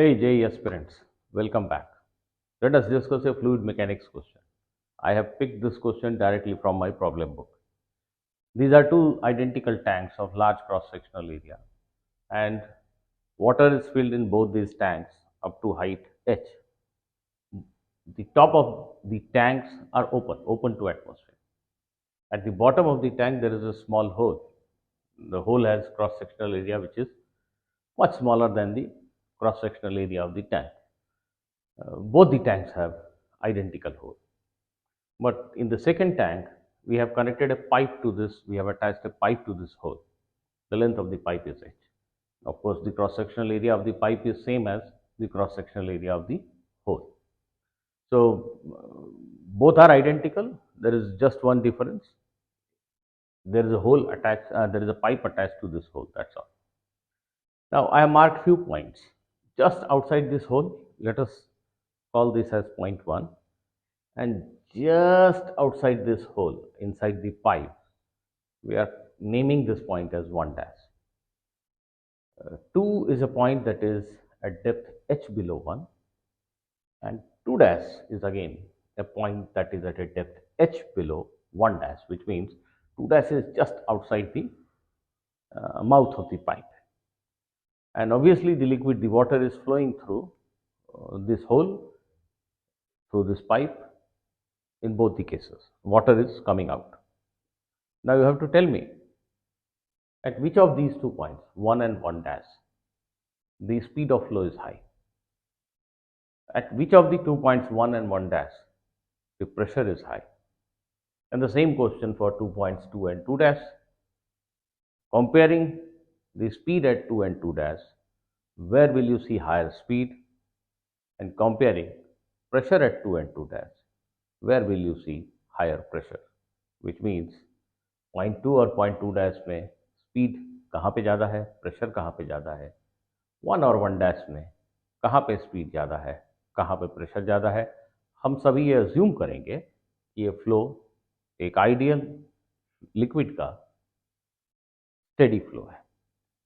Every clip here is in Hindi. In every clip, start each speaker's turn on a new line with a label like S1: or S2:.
S1: Hey JE aspirants, welcome back. Let us discuss a fluid mechanics question. I have picked this question directly from my problem book. These are two identical tanks of large cross-sectional area and water is filled in both these tanks up to height h. The top of the tanks are open to atmosphere. At the bottom of the tank there is a small hole. The hole has cross-sectional area which is much smaller than the cross-sectional area of the tank. Both the tanks have identical hole. But in the second tank, we have connected a pipe to this, we have attached a pipe to this hole. The length of the pipe is h. Of course, the cross-sectional area of the pipe is same as the cross-sectional area of the hole. So, both are identical. There is just one difference. There is a hole attached, there is a pipe attached to this hole, that's all. Now, I have marked few points. Just outside this hole, let us call this as point 1, and just outside this hole, inside the pipe, we are naming this point as 1 dash. 2 is a point that is at depth h below 1, and 2 dash is again a point that is at a depth h below 1 dash, which means 2 dash is just outside the mouth of the pipe. And obviously the liquid, the water is flowing through this hole, through this pipe. In both the cases, water is coming out. Now you have to tell me at which of these 2 points, 1 and 1 dash, the speed of flow is high. At which of the 2 points, 1 and 1 dash, the pressure is high. And the same question for 2 points, 2 and 2 dash. Comparing the speed at 2 and 2 dash, where will you see higher speed? And comparing pressure at 2 and 2 dash, where will you see higher pressure? Which means point 2 और point 2 dash में स्पीड कहाँ पे ज़्यादा है, प्रेशर कहाँ पे ज़्यादा है, 1 और 1 डैश में कहाँ पे स्पीड ज़्यादा है, कहाँ पे प्रेशर ज़्यादा है. हम सभी ये अज्यूम करेंगे कि ये फ्लो एक आइडियल लिक्विड का स्टेडी फ्लो है.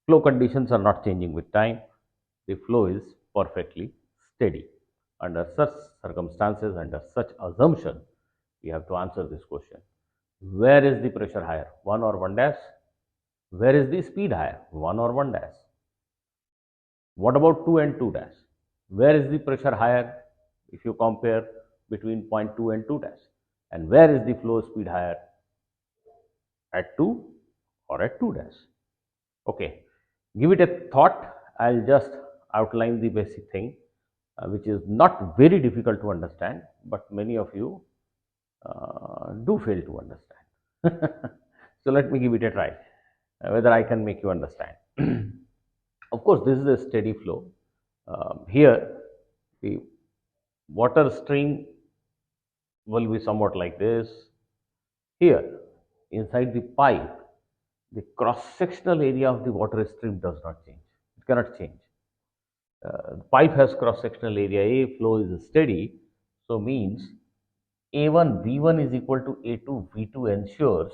S1: Flow conditions are not changing with time. The flow is perfectly steady. Under such circumstances, under such assumption, we have to answer this question. Where is the pressure higher, 1 or 1 dash? Where is the speed higher, 1 or 1 dash? What about 2 and 2 dash? Where is the pressure higher if you compare between point 2 and 2 dash? And where is the flow speed higher, at 2 or at 2 dash? Okay, give it a thought. I'll just outline the basic thing, which is not very difficult to understand, but many of you do fail to understand. So let me give it a try, whether I can make you understand. Of course, this is a steady flow. Here, the water stream will be somewhat like this. Here, inside the pipe, the cross-sectional area of the water stream does not change. It cannot change. The pipe has cross-sectional area A, flow is steady, so means A1 V1 is equal to A2 V2 ensures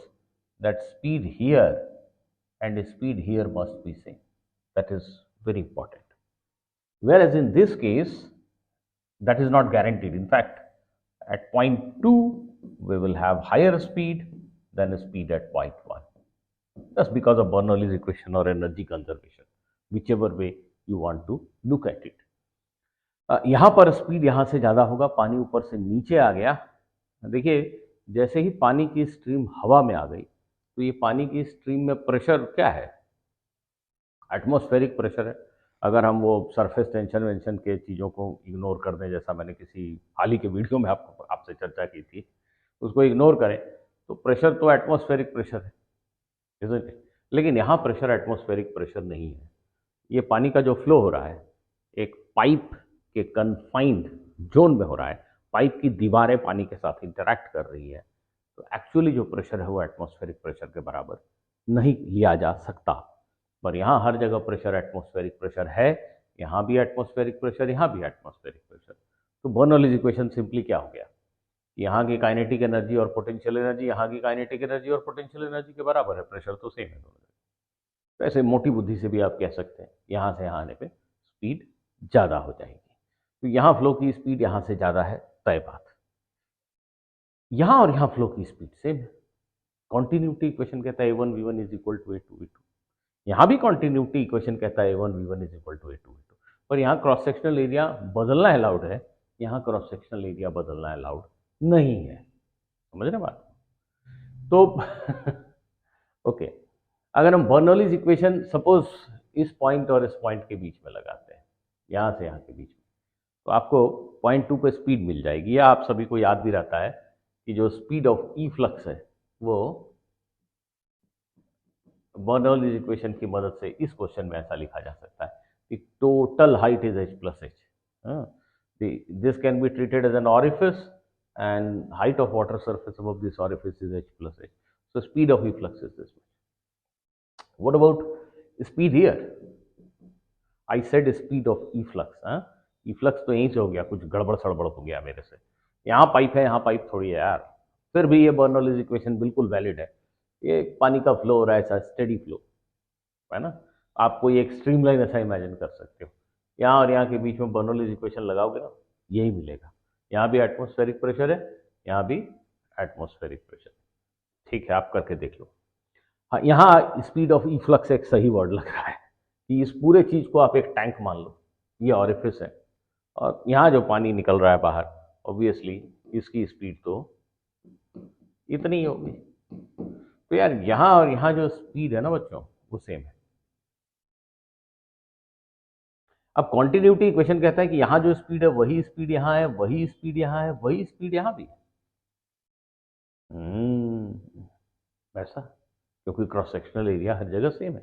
S1: that speed here and speed here must be same. That is very important. Whereas in this case, that is not guaranteed. In fact, at point 2, we will have higher speed than speed at point 1. Just because of Bernoulli's equation or energy conservation, whichever way you want to look at it. यहाँ पर स्पीड यहाँ से ज़्यादा होगा, पानी ऊपर से नीचे आ गया. देखिए, जैसे ही पानी की स्ट्रीम हवा में आ गई, तो ये पानी की स्ट्रीम में प्रेशर क्या है? एटमॉस्फेरिक प्रेशर है. अगर हम वो सरफेस टेंशन वेंशन के चीज़ों को इग्नोर कर दें, जैसा मैंने किसी हाल ही के वीडियो में आपसे चर्चा की थी, उसको इग्नोर करें, तो प्रेशर तो एटमॉस्फेरिक प्रेशर है, isn't it? लेकिन यहाँ प्रेशर एटमॉस्फेरिक प्रेशर नहीं है. ये पानी का जो फ्लो हो रहा है, एक पाइप के कन्फाइंड जोन में हो रहा है. पाइप की दीवारें पानी के साथ इंटरैक्ट कर रही है, तो एक्चुअली जो प्रेशर है वो एटमॉस्फेरिक प्रेशर के बराबर नहीं लिया जा सकता. पर यहाँ हर जगह प्रेशर एटमॉस्फेरिक प्रेशर है. यहाँ भी एटमॉस्फेरिक प्रेशर, यहाँ भी एटमॉस्फेरिक प्रेशर. तो बर्नौलीज इक्वेशन सिंपली क्या हो गया? यहाँ की काइनेटिक एनर्जी और पोटेंशियल एनर्जी यहाँ की काइनेटिक एनर्जी और पोटेंशियल एनर्जी के बराबर है. प्रेशर तो सेम है दोनों. तो ऐसे मोटी बुद्धि से भी आप कह सकते हैं यहाँ से यहाँ आने पे स्पीड ज़्यादा हो जाएगी। तो यहाँ फ्लो की स्पीड यहाँ से ज़्यादा है, तय बात। यहाँ और यहाँ फ्लो की स्पीड सेम है। कॉन्टिन्यूटी इक्वेशन कहता है A1 V1 is equal to A2 V2। यहाँ भी कॉन्टिन्यूटी इक्वेशन कहता है A1 V1 is equal to A2 V2। पर यहाँ क्रॉस सेक्शनल एरिया बदलना अलाउड है, यहाँ क्रॉस सेक्शनल एरिया बदलना अलाउड नहीं है। समझ रहे बात? तो ओके, अगर हम बर्नौलीज इक्वेशन सपोज इस पॉइंट और इस पॉइंट के बीच में लगाते हैं, यहाँ से यहाँ के बीच में, तो आपको पॉइंट 2 पे स्पीड मिल जाएगी। या आप सभी को याद भी रहता है कि जो स्पीड ऑफ ई फ्लक्स है वो बर्नौलीज इक्वेशन की मदद से इस क्वेश्चन में ऐसा लिखा जा सकता है कि total height is h plus h। This can be treated as an orifice and height of water surface above this orifice is h plus h. So speed of efflux is this much. What about speed here? I said speed of efflux. efflux तो यहीं से हो गया, कुछ गड़बड़ सड़बड़ हो गया मेरे से। यहाँ पाइप है, यहाँ पाइप थोड़ी है यार। फिर भी ये बर्नौलीज इक्वेशन बिल्कुल वैलिड है। ये पानी का फ्लो हो रहा है, ऐसा स्टेडी फ्लो है ना। आप कोई एक स्ट्रीम लाइन ऐसा इमेजिन कर सकते हो। यहाँ और यहाँ के बीच में बर्नौलीज इक्वेशन लगाओगे ना, यही मिलेगा। यहाँ भी एटमॉस्फेरिक प्रेशर है, यहाँ भी एटमॉस्फेरिक प्रेशर। ठीक है, आप करके देख लो। हाँ, यहाँ स्पीड ऑफ इफ्लक्स एक सही वर्ड लग रहा है कि इस पूरे चीज को आप एक टैंक मान लो, ये ऑरिफिस है और यहाँ जो पानी निकल रहा है बाहर, ऑब्वियसली इसकी स्पीड तो इतनी होगी। तो यार यहाँ और यहाँ जो स्पीड है ना बच्चों, वो सेम है। अब कॉन्टिन्यूटी इक्वेशन कहता है कि यहाँ जो स्पीड है वही स्पीड यहाँ है, वही स्पीड यहाँ है, वही स्पीड यहाँ भी है। ऐसा क्योंकि क्रॉस सेक्शनल एरिया हर जगह सेम है।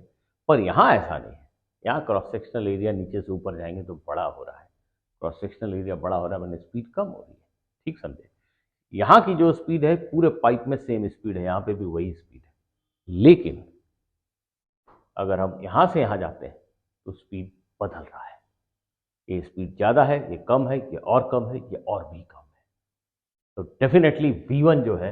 S1: पर यहाँ ऐसा नहीं है। यहाँ क्रॉस सेक्शनल एरिया नीचे से ऊपर जाएंगे तो बड़ा हो रहा है। क्रॉस सेक्शनल एरिया बड़ा हो रहा है, मैंने स्पीड कम हो रही है। ठीक समझे? यहाँ की जो स्पीड है पूरे पाइप में सेम स्पीड है, यहाँ पे भी वही स्पीड है। लेकिन अगर हम यहाँ से यहाँ जाते हैं तो स्पीड बदल रहा है। ये स्पीड ज़्यादा है, ये कम है, ये और कम है, ये और भी कम है। तो डेफिनेटली V1 जो है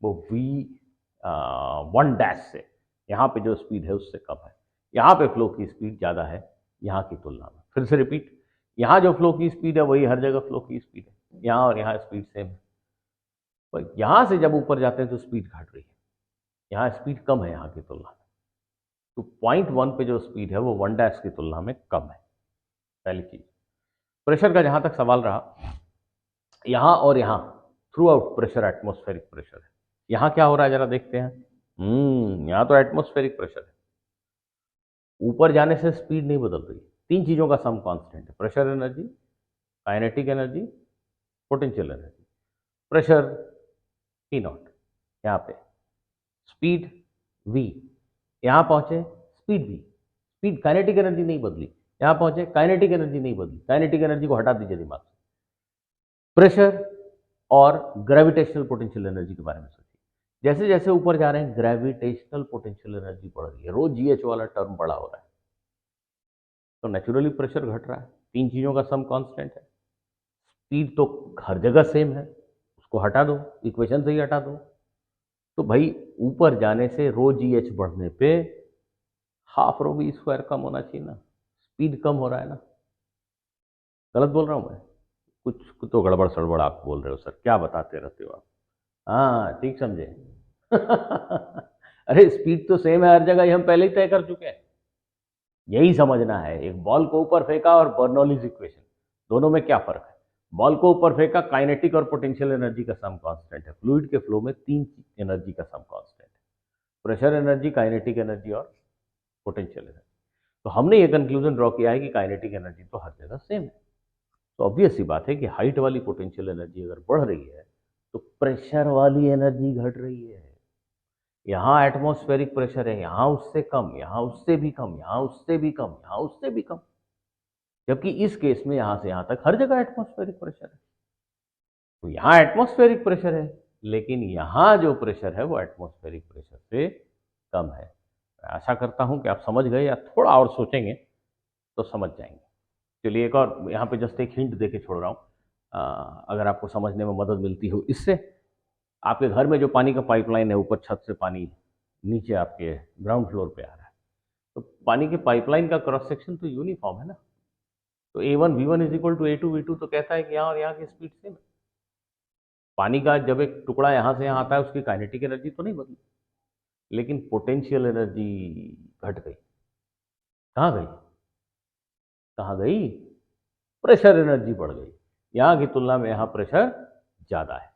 S1: वो V1 डैश से यहाँ पे जो स्पीड है उससे कम है। यहाँ पे फ्लो की स्पीड ज़्यादा है यहाँ की तुलना में। फिर से रिपीट, यहाँ जो फ्लो की स्पीड है वही हर जगह फ्लो की स्पीड है। यहाँ और यहाँ स्पीड सेम है। पर यहाँ से जब ऊपर जाते हैं तो स्पीड घट रही है, यहाँ स्पीड कम है यहाँ की तुलना में। तो पॉइंट 1 पे जो स्पीड है वो 1 डैश की तुलना में कम है। पहली चीज। प्रेशर का जहां तक सवाल रहा, यहां और यहां through out pressure atmospheric pressure है। यहां क्या हो रहा है जरा देखते हैं। यहां तो एटमॉस्फेरिक प्रेशर है, ऊपर जाने से स्पीड नहीं बदल रही। तीन चीजों का सम कांस्टेंट है, pressure energy, kinetic energy, potential energy. Pressure P not, यहाँ पे स्पीड V, यहाँ पहुंचे speed V। Speed kinetic energy नहीं बदली, यहाँ पहुंचे काइनेटिक एनर्जी नहीं बदली। काइनेटिक एनर्जी को हटा दीजिए दिमाग से। प्रेशर और ग्रेविटेशनल पोटेंशियल एनर्जी के बारे में सोचिए। जैसे जैसे ऊपर जा रहे हैं ग्रेविटेशनल पोटेंशियल एनर्जी बढ़ रही है, रोज GH वाला टर्म बड़ा हो रहा है, तो नेचुरली प्रेशर घट रहा है। तीन चीजों का सम कांस्टेंट है। स्पीड तो हर जगह सेम है, उसको हटा दो, इक्वेशन से ही हटा दो। तो भाई ऊपर जाने से रो GH बढ़ने पे हाफ रो V स्क्वायर कम होना चाहिए ना। स्पीड कम हो रहा है ना। गलत बोल रहा हूँ मैं? कुछ तो गड़बड़ सड़बड़ आप बोल रहे हो सर, क्या बताते रहते हो आप? हाँ ठीक समझे। अरे स्पीड तो सेम है हर जगह, ये हम पहले ही तय कर चुके हैं। यही समझना है। एक बॉल को ऊपर फेंका और बर्नौलीज इक्वेशन, दोनों में क्या फर्क है? बॉल को ऊपर फेंका, काइनेटिक और पोटेंशियल एनर्जी का सम कांस्टेंट है। फ्लूइड के फ्लो में तीन एनर्जी का सम कांस्टेंट है, प्रेशर एनर्जी, काइनेटिक एनर्जी और पोटेंशियल एनर्जी। तो हमने ये कंक्लूजन ड्रॉ किया है कि काइनेटिक एनर्जी तो हर जगह सेम है। तो ऑब्वियस सी बात है कि हाइट वाली पोटेंशियल एनर्जी अगर बढ़ रही है तो प्रेशर वाली एनर्जी घट रही है। यहाँ एटमॉस्फेरिक प्रेशर है, यहाँ उससे कम, यहाँ उससे भी कम, यहाँ उससे भी कम, यहाँ उससे भी कम। जबकि इस केस में यहाँ से यहाँ तक हर जगह एटमॉस्फेरिक प्रेशर है। तो यहाँ एटमॉस्फेरिक प्रेशर है, लेकिन यहाँ जो प्रेशर है वो एटमॉस्फेरिक प्रेशर से कम है। मैं आशा करता हूँ कि आप समझ गए, या थोड़ा और सोचेंगे तो समझ जाएंगे। चलिए एक और यहाँ पे जस्ट एक हिंट दे के छोड़ रहा हूँ, अगर आपको समझने में मदद मिलती हो इससे। आपके घर में जो पानी का पाइपलाइन है, ऊपर छत से पानी नीचे आपके ग्राउंड फ्लोर पे आ रहा है, तो पानी के पाइपलाइन का क्रॉस सेक्शन तो यूनिफॉर्म है ना। तो A1 V1 is equal to A2 V2 तो कहता है कि यहाँ और यहाँ की स्पीड सेम है। पानी का जब एक टुकड़ा यहाँ से यहाँ आता है उसकी काइनेटिक एनर्जी तो नहीं बदली, लेकिन पोटेंशियल एनर्जी घट गई। कहाँ गई? कहाँ गई? प्रेशर एनर्जी बढ़ गई। यहाँ की तुलना में यहाँ प्रेशर ज़्यादा है।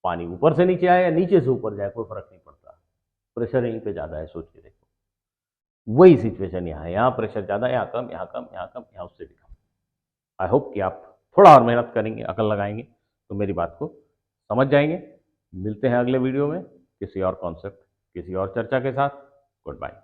S1: पानी ऊपर से नीचे आए या नीचे से ऊपर जाए कोई फर्क नहीं पड़ता, प्रेशर यहीं पे ज़्यादा है। सोच के देखो, वही सिचुएशन यहाँ है, यहाँ प्रेशर ज़्यादा, यहाँ कम, यहाँ कम, यहाँ कम, यहाँ उससे भी कम। आई होप कि आप थोड़ा और मेहनत करेंगे, अकल लगाएंगे तो मेरी बात को समझ जाएंगे। मिलते हैं अगले वीडियो में किसी और कॉन्सेप्ट, किसी और चर्चा के साथ। Good bye.